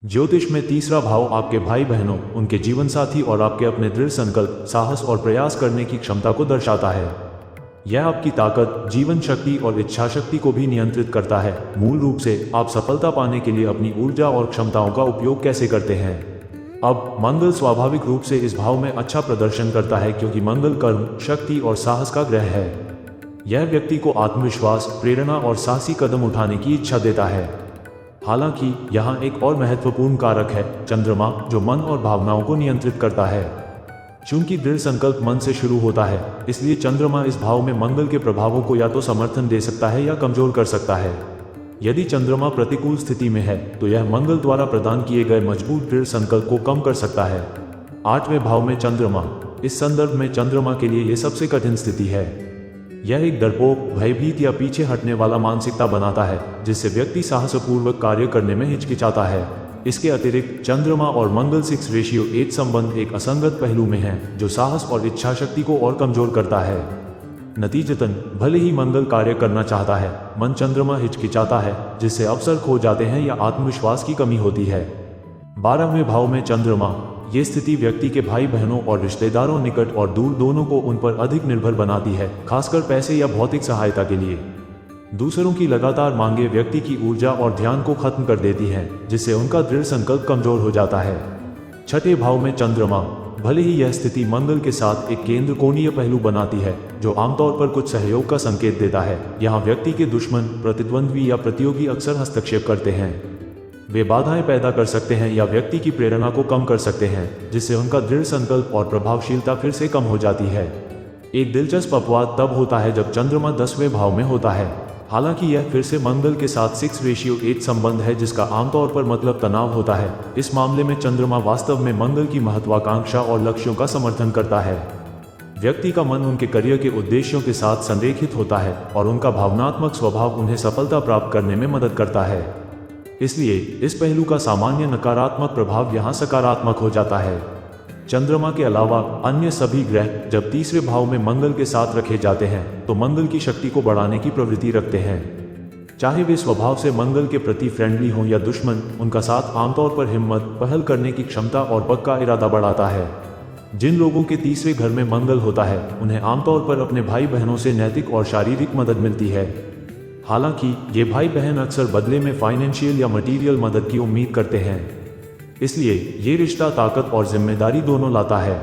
ज्योतिष में तीसरा भाव आपके भाई बहनों, उनके जीवन साथी और आपके अपने दृढ़ संकल्प, साहस और प्रयास करने की क्षमता को दर्शाता है। यह आपकी ताकत, जीवन शक्ति और इच्छा शक्ति को भी नियंत्रित करता है। मूल रूप से आप सफलता पाने के लिए अपनी ऊर्जा और क्षमताओं का उपयोग कैसे करते हैं। अब मंगल स्वाभाविक रूप से इस भाव में अच्छा प्रदर्शन करता है क्योंकि मंगल कर्म, शक्ति और साहस का ग्रह है। यह व्यक्ति को आत्मविश्वास, प्रेरणा और साहसी कदम उठाने की इच्छा देता है। हालांकि यहाँ एक और महत्वपूर्ण कारक है, चंद्रमा, जो मन और भावनाओं को नियंत्रित करता है। चूंकि दृढ़ संकल्प मन से शुरू होता है, इसलिए चंद्रमा इस भाव में मंगल के प्रभावों को या तो समर्थन दे सकता है या कमजोर कर सकता है। यदि चंद्रमा प्रतिकूल स्थिति में है तो यह मंगल द्वारा प्रदान किए गए मजबूत दृढ़ संकल्प को कम कर सकता है। 8वें भाव में चंद्रमा, इस संदर्भ में चंद्रमा के लिए यह सबसे कठिन स्थिति है। यह एक डरपोक, भयभीत या पीछे हटने वाला मानसिकता बनाता है, जिससे व्यक्ति साहसपूर्वक कार्य करने में हिचकिचाता है। इसके अतिरिक्त चंद्रमा और मंगल 6:8 संबंध एक असंगत पहलू में है, जो साहस और इच्छा शक्ति को और कमजोर करता है। नतीजतन, भले ही मंगल कार्य करना चाहता है, मन चंद्रमा हिचकिचाता है, जिससे अवसर खो जाते हैं या आत्मविश्वास की कमी होती है। 12वें भाव में चंद्रमा, ये स्थिति व्यक्ति के भाई बहनों और रिश्तेदारों, निकट और दूर दोनों को उन पर अधिक निर्भर बनाती है, खासकर पैसे या भौतिक सहायता के लिए। दूसरों की लगातार मांगे व्यक्ति की ऊर्जा और ध्यान को खत्म कर देती हैं, जिससे उनका दृढ़ संकल्प कमजोर हो जाता है। 6ठे भाव में चंद्रमा, भले ही यह स्थिति मंगल के साथ एक केंद्र कोणीय पहलू बनाती है, जो आमतौर पर कुछ सहयोग का संकेत देता है। यहाँ व्यक्ति के दुश्मन, प्रतिद्वंद्वी या प्रतियोगी अक्सर हस्तक्षेप करते हैं। वे बाधाएं पैदा कर सकते हैं या व्यक्ति की प्रेरणा को कम कर सकते हैं, जिससे उनका दृढ़ संकल्प और प्रभावशीलता फिर से कम हो जाती है। एक दिलचस्प अपवाद तब होता है जब चंद्रमा 10वें भाव में होता है। हालांकि यह फिर से मंगल के साथ 6:8 संबंध है, जिसका आमतौर पर मतलब तनाव होता है। इस मामले में चंद्रमा वास्तव में मंगल की महत्वाकांक्षा और लक्ष्यों का समर्थन करता है। व्यक्ति का मन उनके करियर के उद्देश्यों के साथ संरेखित होता है और उनका भावनात्मक स्वभाव उन्हें सफलता प्राप्त करने में मदद करता है। इसलिए इस पहलू का सामान्य नकारात्मक प्रभाव यहाँ सकारात्मक हो जाता है। चंद्रमा के अलावा अन्य सभी ग्रह जब तीसरे भाव में मंगल के साथ रखे जाते हैं तो मंगल की शक्ति को बढ़ाने की प्रवृत्ति रखते हैं। चाहे वे स्वभाव से मंगल के प्रति फ्रेंडली हों या दुश्मन, उनका साथ आमतौर पर हिम्मत, पहल करने की क्षमता और पक्का इरादा बढ़ाता है। जिन लोगों के तीसरे घर में मंगल होता है, उन्हें आमतौर पर अपने भाई बहनों से नैतिक और शारीरिक मदद मिलती है। हालांकि ये भाई बहन अक्सर बदले में फाइनेंशियल या मटेरियल मदद की उम्मीद करते हैं। इसलिए ये रिश्ता ताकत और जिम्मेदारी दोनों लाता है।